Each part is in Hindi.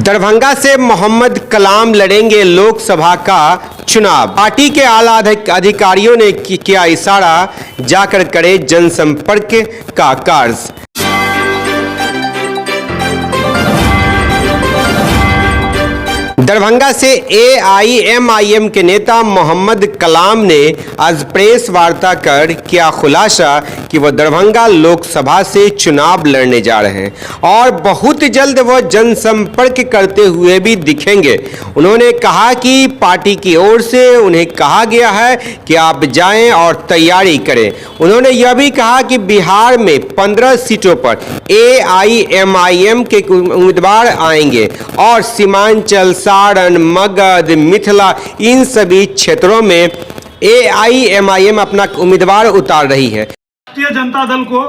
दरभंगा से मोहम्मद कलाम लड़ेंगे लोकसभा का चुनाव। पार्टी के आला अधिकारियों ने किया इशारा, जाकर करे जनसंपर्क का कार्य। दरभंगा से एआईएमआईएम के नेता मोहम्मद कलाम ने आज प्रेस वार्ता कर किया खुलासा कि वह दरभंगा लोकसभा से चुनाव लड़ने जा रहे हैं और बहुत जल्द वह जनसंपर्क करते हुए भी दिखेंगे। उन्होंने कहा कि पार्टी की ओर से उन्हें कहा गया है कि आप जाएं और तैयारी करें। उन्होंने यह भी कहा कि बिहार में 15 सीटों पर एआईएमआईएम के उम्मीदवार आएंगे और सीमांचल, सारण, मगध, मिथिला इन सभी क्षेत्रों में एआईएमआईएम अपना उम्मीदवार उतार रही है। राष्ट्रीय जनता दल को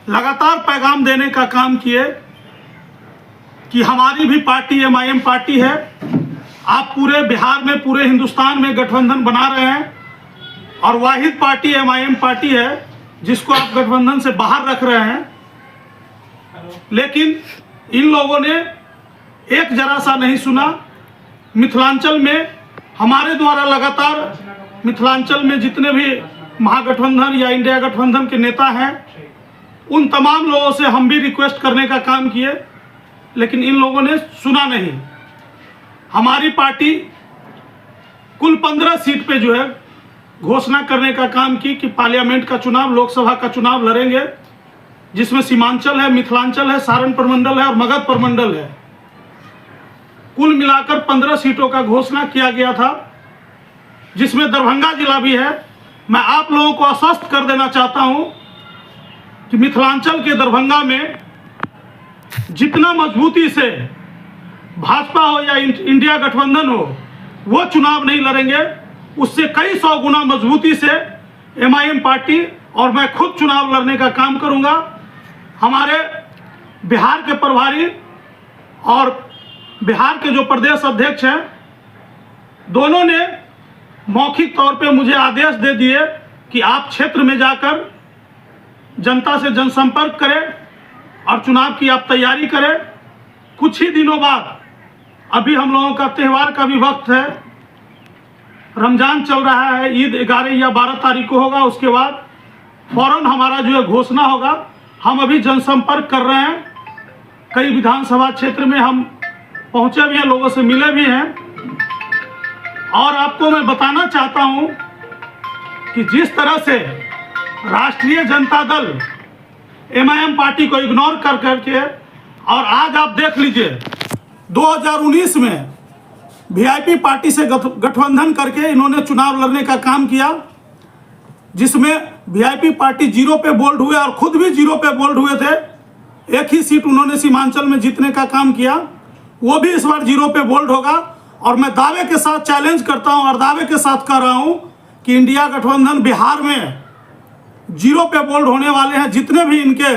लगातार पैगाम देने का काम किए कि हमारी भी पार्टी एमआईएम पार्टी है। आप पूरे बिहार में, पूरे हिंदुस्तान में गठबंधन बना रहे हैं और वाहिद पार्टी एमआईएम पार्टी है जिसको आप गठबंधन से बाहर रख रहे हैं। लेकिन इन लोगों ने एक जरा सा नहीं सुना। मिथिलांचल में हमारे द्वारा लगातार मिथिलांचल में जितने भी महागठबंधन या इंडिया गठबंधन के नेता हैं उन तमाम लोगों से हम भी रिक्वेस्ट करने का काम किए, लेकिन इन लोगों ने सुना नहीं। हमारी पार्टी कुल 15 सीट पे जो है घोषणा करने का काम की कि पार्लियामेंट का चुनाव, लोकसभा का चुनाव लड़ेंगे, जिसमें सीमांचल है, मिथिलांचल है, सारण प्रमंडल है और मगध प्रमंडल है। कुल मिलाकर 15 सीटों का घोषणा किया गया था, जिसमें दरभंगा जिला भी है। मैं आप लोगों को आश्वस्त कर देना चाहता हूं कि मिथिलांचल के दरभंगा में जितना मजबूती से भाजपा हो या इंडिया गठबंधन हो वो चुनाव नहीं लड़ेंगे, उससे कई 100 गुना मजबूती से एमआईएम पार्टी और मैं खुद चुनाव लड़ने का काम करूंगा। हमारे बिहार के प्रभारी और बिहार के जो प्रदेश अध्यक्ष हैं, दोनों ने मौखिक तौर पे मुझे आदेश दे दिए कि आप क्षेत्र में जाकर जनता से जनसंपर्क करें और चुनाव की आप तैयारी करें। कुछ ही दिनों बाद, अभी हम लोगों का त्यौहार का भी वक्त है, रमजान चल रहा है, ईद 11 या 12 तारीख को होगा। उसके बाद फौरन हमारा जो है घोषणा होगा। हम अभी जनसंपर्क कर रहे हैं, कई विधानसभा क्षेत्र में हम पहुंचे भी हैं, लोगों से मिले भी हैं। और आपको मैं बताना चाहता हूं कि जिस तरह से राष्ट्रीय जनता दल एमआईएम पार्टी को इग्नोर कर करके, और आज आप देख लीजिए 2019 में वीआईपी पार्टी से गठबंधन करके इन्होंने चुनाव लड़ने का काम किया, जिसमें वीआईपी पार्टी 0 पे बोल्ड हुए और खुद भी 0 पे बोल्ड हुए थे। एक ही सीट उन्होंने सीमांचल में जीतने का काम किया, वो भी इस बार 0 पे बोल्ड होगा। और मैं दावे के साथ चैलेंज करता हूं और दावे के साथ कह रहा हूं कि इंडिया गठबंधन बिहार में 0 पे बोल्ड होने वाले हैं। जितने भी इनके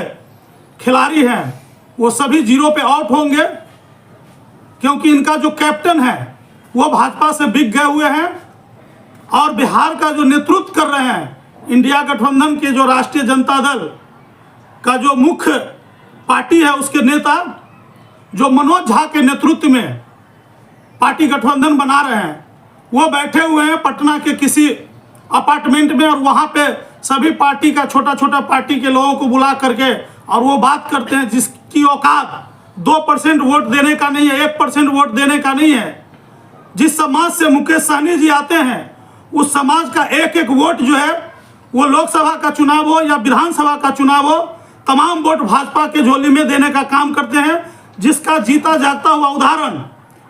खिलाड़ी हैं वो सभी 0 पे आउट होंगे, क्योंकि इनका जो कैप्टन है वो भाजपा से बिक गए हुए हैं। और बिहार का जो नेतृत्व कर रहे हैं, इंडिया गठबंधन के जो राष्ट्रीय जनता दल का जो मुख्य पार्टी है, उसके नेता जो मनोज झा के नेतृत्व में पार्टी गठबंधन बना रहे हैं, वो बैठे हुए हैं पटना के किसी अपार्टमेंट में और वहाँ पे सभी पार्टी का छोटा छोटा पार्टी के लोगों को बुला करके और वो बात करते हैं जिसकी औकात 2% वोट देने का नहीं है, 1% वोट देने का नहीं है। जिस समाज से मुकेश सहनी जी आते हैं, उस समाज का एक एक वोट जो है वो लोकसभा का चुनाव हो या विधानसभा का चुनाव हो, तमाम वोट भाजपा के झोली में देने का काम करते हैं। जिसका जीता जागता हुआ उदाहरण,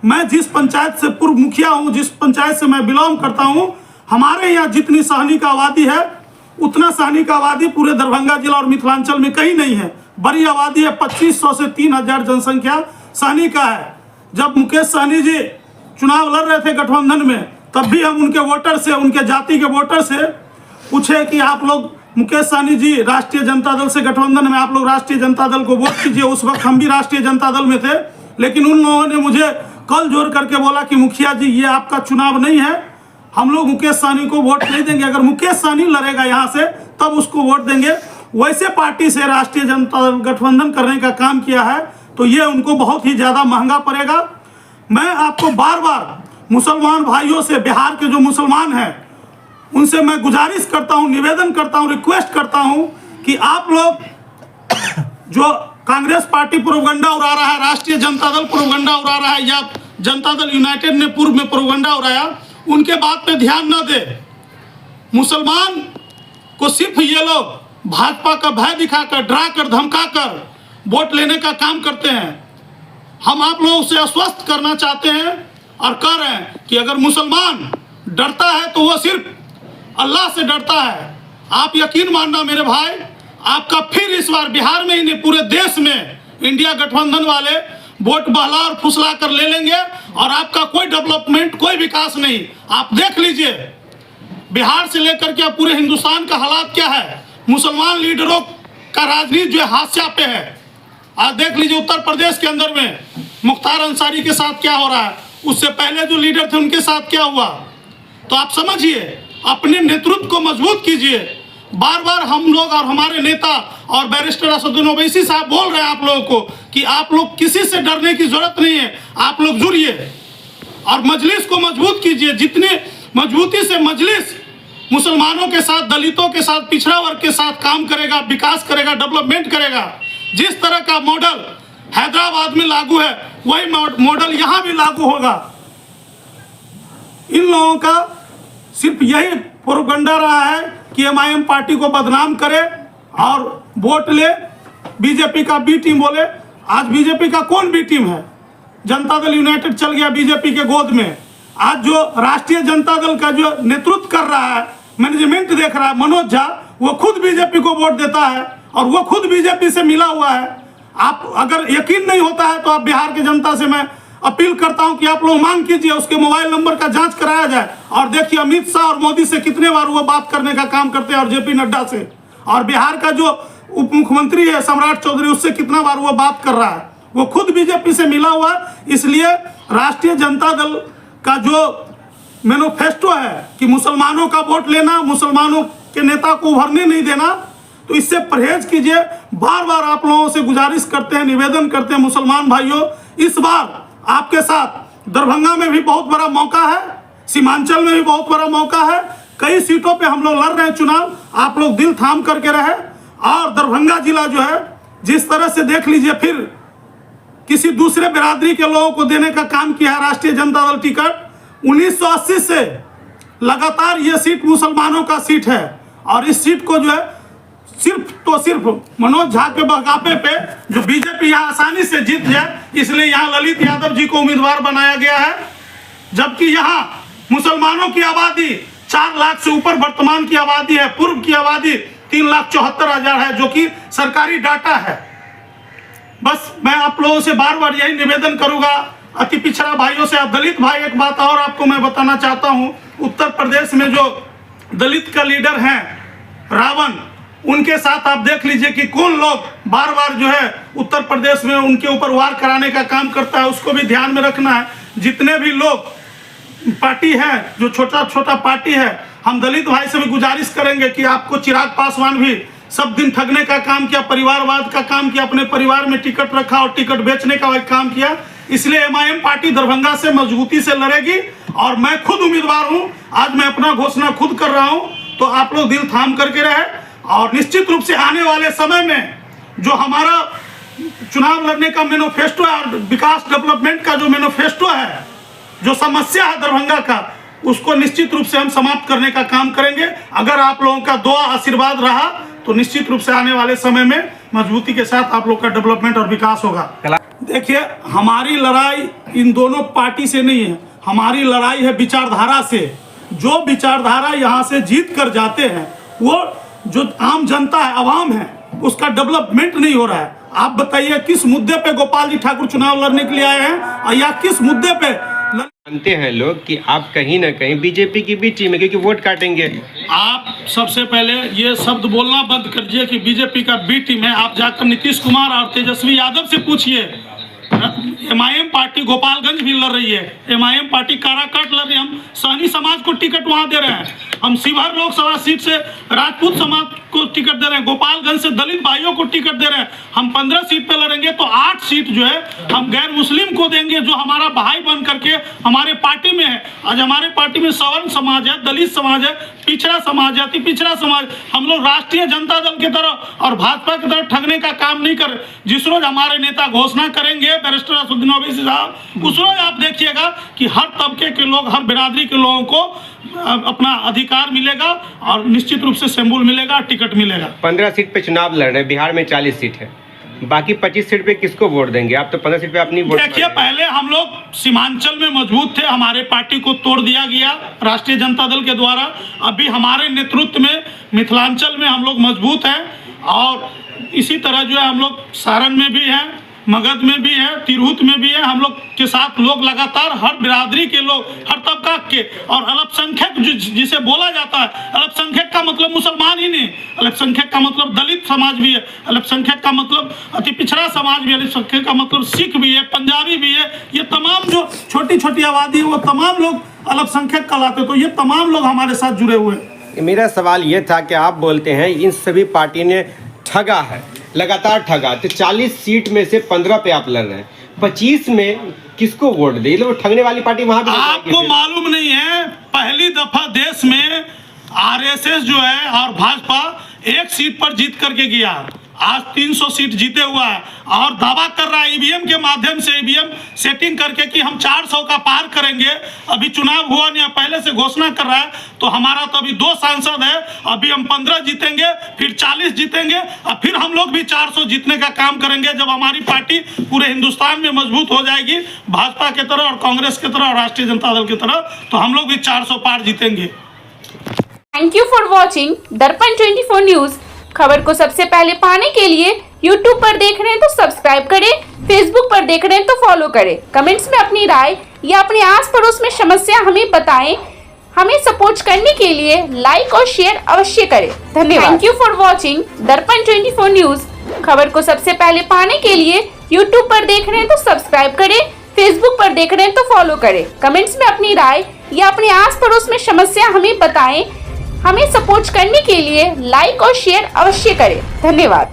मैं जिस पंचायत से पूर्व मुखिया हूं, जिस पंचायत से मैं बिलोंग करता हूं, हमारे यहाँ जितनी सहनी का आबादी है उतना सहनी का आबादी पूरे दरभंगा जिला और मिथिलांचल में कहीं नहीं है। बड़ी आबादी है, 2500 से 3000 जनसंख्या सहनी का है। जब मुकेश सहनी जी चुनाव लड़ रहे थे गठबंधन में, तब भी हम उनके वोटर से, उनके जाति के वोटर से पूछे कि आप लोग, मुकेश सहनी जी राष्ट्रीय जनता दल से गठबंधन में, आप लोग राष्ट्रीय जनता दल को वोट कीजिए। उस वक्त हम भी राष्ट्रीय जनता दल में थे, लेकिन उन लोगों ने मुझे कल जोर करके बोला कि मुखिया जी ये आपका चुनाव नहीं है, हम लोग मुकेश सहनी को वोट नहीं देंगे। अगर मुकेश सहनी लड़ेगा यहाँ से तब उसको वोट देंगे। वैसे पार्टी से राष्ट्रीय जनता दल गठबंधन करने का काम किया है तो ये उनको बहुत ही ज़्यादा महंगा पड़ेगा। मैं आपको बार बार मुसलमान भाइयों से, बिहार के जो मुसलमान हैं उनसे मैं गुजारिश करता हूं, निवेदन करता हूं, रिक्वेस्ट करता हूं कि आप लोग जो कांग्रेस पार्टी प्रोपगंडा उड़ा रहा है, राष्ट्रीय जनता दल प्रोपगंडा उड़ा रहा है, या जनता दल यूनाइटेड ने पूर्व में प्रोपगंडा उड़ाया, उनके बात पे ध्यान न दे। मुसलमान को सिर्फ ये लोग भाजपा का भय दिखाकर, डरा कर, धमका कर वोट लेने का काम करते हैं। हम आप लोगों से आश्वस्त करना चाहते हैं और कह रहे हैं कि अगर मुसलमान डरता है तो वो सिर्फ अल्लाह से डरता है। आप यकीन मानना मेरे भाई, आपका फिर इस बार बिहार में ही नहीं पूरे देश में इंडिया गठबंधन वाले वोट बहला और फुसला कर ले लेंगे और आपका कोई डेवलपमेंट, कोई विकास नहीं। आप देख लीजिए बिहार से लेकर के पूरे हिंदुस्तान का हालात क्या है। मुसलमान लीडरों का राजनीति जो हाशिया पे है। आज देख लीजिए उत्तर प्रदेश के अंदर में मुख्तार अंसारी के साथ क्या हो रहा है, उससे पहले जो लीडर थे उनके साथ क्या हुआ। तो आप समझिए, अपने नेतृत्व को मजबूत कीजिए। बार बार हम लोग और हमारे नेता और बैरिस्टर असदुद्दीन ओवैसी साहब बोल रहे हैं आप लोगों को कि आप लोग किसी से डरने की जरूरत नहीं है, आप लोग जुड़िए और मजलिस को मजबूत कीजिए। जितने मजबूती से मजलिस मुसलमानों के साथ, दलितों के साथ, पिछड़ा वर्ग के साथ काम करेगा, विकास करेगा, डेवलपमेंट करेगा, जिस तरह का मॉडल हैदराबाद में लागू है वही मॉडल यहाँ भी लागू होगा। इन लोगों का सिर्फ यही प्रोपगंडा रहा है कि एमआईएम पार्टी को बदनाम करे और वोट ले, बीजेपी का बी टीम बोले। आज बीजेपी का कौन बी टीम है? जनता दल यूनाइटेड चल गया बीजेपी के गोद में। आज जो राष्ट्रीय जनता दल का जो नेतृत्व कर रहा है, मैनेजमेंट देख रहा है, मनोज झा, वो खुद बीजेपी को वोट देता है और वो खुद बीजेपी से मिला हुआ है। आप अगर यकीन नहीं होता है तो आप बिहार की जनता से मैं अपील करता हूं कि आप लोग मांग कीजिए, उसके मोबाइल नंबर का जांच कराया जाए और देखिए अमित शाह और मोदी से कितने बार वो बात करने का काम करते हैं और जेपी नड्डा से, और बिहार का जो उप मुख्यमंत्री है सम्राट चौधरी, उससे कितना बार वो बात कर रहा है। वो खुद बीजेपी से मिला हुआ है। इसलिए राष्ट्रीय जनता दल का जो मैनिफेस्टो है कि मुसलमानों का वोट लेना, मुसलमानों के नेता को उभरने नहीं देना, तो इससे परहेज कीजिए। बार बार आप लोगों से गुजारिश करते हैं, निवेदन करते हैं मुसलमान भाइयों, इस बार आपके साथ दरभंगा में भी बहुत बड़ा मौका है, सीमांचल में भी बहुत बड़ा मौका है। कई सीटों पे हम लोग लड़ रहे हैं चुनाव, आप लोग दिल थाम करके रहे। और दरभंगा जिला जो है, जिस तरह से देख लीजिए, फिर किसी दूसरे बिरादरी के लोगों को देने का काम किया है राष्ट्रीय जनता दल टिकट। 1980 से लगातार ये सीट मुसलमानों का सीट है और इस सीट को जो है सिर्फ मनोज झा के बगापे पे जो बीजेपी यहाँ आसानी से जीत जाए, इसलिए यहाँ ललित यादव जी को उम्मीदवार बनाया गया है। जबकि यहाँ मुसलमानों की आबादी 4 लाख से ऊपर वर्तमान की आबादी है, पूर्व की आबादी 3,74,000 है, जो कि सरकारी डाटा है। बस मैं आप लोगों से बार बार यही निवेदन करूंगा, अति पिछड़ा भाइयों से। दलित भाई, एक बात और आपको मैं बताना चाहता हूँ, उत्तर प्रदेश में जो दलित का लीडर है रावण, उनके साथ आप देख लीजिए कि कौन लोग बार बार जो है उत्तर प्रदेश में उनके ऊपर वार कराने का काम करता है, उसको भी ध्यान में रखना है। जितने भी लोग पार्टी है, जो छोटा छोटा पार्टी है, हम दलित भाई से भी गुजारिश करेंगे कि आपको चिराग पासवान भी सब दिन ठगने का काम किया, परिवारवाद का काम किया, अपने परिवार में टिकट रखा और टिकट बेचने का काम किया। इसलिए एमआईएम पार्टी दरभंगा से मजबूती से लड़ेगी और मैं खुद उम्मीदवार हूं। आज मैं अपना घोषणा खुद कर रहा हूं, तो आप लोग दिल थाम करके रहे और निश्चित रूप से आने वाले समय में जो हमारा चुनाव लड़ने का मैनिफेस्टो है और विकास डेवलपमेंट का जो मैनिफेस्टो है, जो समस्या है दरभंगा का, उसको निश्चित रूप से हम समाप्त करने का काम करेंगे। अगर आप लोगों का दुआ आशीर्वाद रहा तो निश्चित रूप से आने वाले समय में मजबूती के साथ आप लोग का डेवलपमेंट और विकास होगा। देखिए, हमारी लड़ाई इन दोनों पार्टी से नहीं है, हमारी लड़ाई है विचारधारा से। जो विचारधारा यहाँ से जीत कर जाते हैं, वो जो आम जनता है, आवाम है, उसका डेवलपमेंट नहीं हो रहा है। आप बताइए किस मुद्दे पे गोपाल जी ठाकुर चुनाव लड़ने के लिए आए हैं या किस मुद्दे पे जानते हैं लोग कि आप कहीं ना कहीं बीजेपी की भी टीम है, क्योंकि वोट काटेंगे। आप सबसे पहले ये शब्द बोलना बंद करिए कि बीजेपी का बी टीम है। आप जाकर नीतीश कुमार और तेजस्वी यादव से पूछिए। एमआईएम पार्टी गोपालगंज भी लड़ रही है, एमआईएम पार्टी काराकाट लड़ रही है। हम सहनी समाज को टिकट वहां दे रहे हैं, हम शिवहर लोकसभा सीट से राजपूत समाज को टिकट दे रहे हैं, गोपालगंज से दलित भाइयों को टिकट दे रहे हैं। हम 15 सीट पे लड़ेंगे तो 8 सीट जो है हम गैर मुस्लिम को देंगे, जो हमारा भाई बन करके हमारे पार्टी में है। आज हमारे पार्टी में सवर्ण समाज है, दलित समाज है, पिछड़ा समाज है, अति पिछड़ा समाज। हम लोग राष्ट्रीय जनता दल की तरह और भाजपा की तरह ठगने का काम नहीं कर। जिस रोज हमारे नेता घोषणा करेंगे बैरिस्टर असदुद्दीन ओवैसी साहब, उस रोज आप देखिएगा कि हर तबके के लोग, हर बिरादरी के लोगों को अपना अधिकार मिलेगा और निश्चित रूप से शंबुल मिलेगा, टिकट मिलेगा। 15 सीट पे चुनाव लड़ रहे हैं, बिहार में 40 सीट है, बाकी 25 सीट पे किसको वोट देंगे आप? तो 15 सीट पे अपनी वोट देखिए, पहले हम लोग सीमांचल में मजबूत थे, हमारे पार्टी को तोड़ दिया गया राष्ट्रीय जनता दल के द्वारा। अभी हमारे नेतृत्व में मिथिलांचल में हम लोग मजबूत हैं और इसी तरह जो है हम लोग सारण में भी हैं, मगध में भी है, तिरहुत में भी है। हम लोग के साथ लोग लगातार हर बिरादरी के लोग, हर तबका के, और अल्पसंख्यक जिसे बोला जाता है, अल्पसंख्यक का मतलब मुसलमान ही नहीं, अल्पसंख्यक का मतलब दलित समाज भी है, अल्पसंख्यक का मतलब अति पिछड़ा समाज भी है, अल्पसंख्यक का मतलब सिख भी है, पंजाबी भी है। ये तमाम जो छोटी छोटी आबादी है वो तमाम लोग अल्पसंख्यक कहलाते, तो ये तमाम लोग हमारे साथ जुड़े हुए हैं। मेरा सवाल ये था कि आप बोलते हैं इन सभी पार्टी ने ठगा है, लगातार ठगा, तो 40 सीट में से 15 पे आप लड़ रहे हैं, 25 में किसको वोट दे? लोग ठगने वाली पार्टी वहां पे आपको मालूम नहीं है, पहली दफा देश में आरएसएस जो है और भाजपा एक सीट पर जीत करके गया। आज 300 सीट जीते हुआ है और दावा कर रहा है ईवीएम के माध्यम से, ईवीएम सेटिंग करके कि हम 400 का पार करेंगे। अभी चुनाव हुआ नहीं, पहले से घोषणा कर रहा है। तो हमारा तो अभी 2 सांसद है, अभी हम 15 जीतेंगे, फिर 40 जीतेंगे और फिर हम लोग भी 400 जीतने का काम करेंगे। जब हमारी पार्टी पूरे हिंदुस्तान में मजबूत हो जाएगी, भाजपा की तरह और कांग्रेस की तरह और राष्ट्रीय जनता दल की तरह, तो हम लोग भी 400 पार जीतेंगे। थैंक यू फॉर वॉचिंग दर्पण 24 न्यूज। खबर को सबसे पहले पाने के लिए YouTube पर देख रहे हैं तो सब्सक्राइब करें, Facebook पर देख रहे हैं तो फॉलो करें। कमेंट्स में अपनी राय या अपने आस पड़ोस में समस्या हमें बताएं। हमें सपोर्ट करने के लिए लाइक और शेयर अवश्य करें। धन्यवाद। थैंक यू फॉर वॉचिंग दर्पण 24 न्यूज। खबर को सबसे पहले पाने के लिए YouTube पर देख रहे हैं तो सब्सक्राइब करें, Facebook पर देख रहे हैं तो फॉलो करें। कमेंट्स में अपनी राय या अपने आस पड़ोस में समस्या हमें बताएं। हमें सपोर्ट करने के लिए लाइक और शेयर अवश्य करें। धन्यवाद।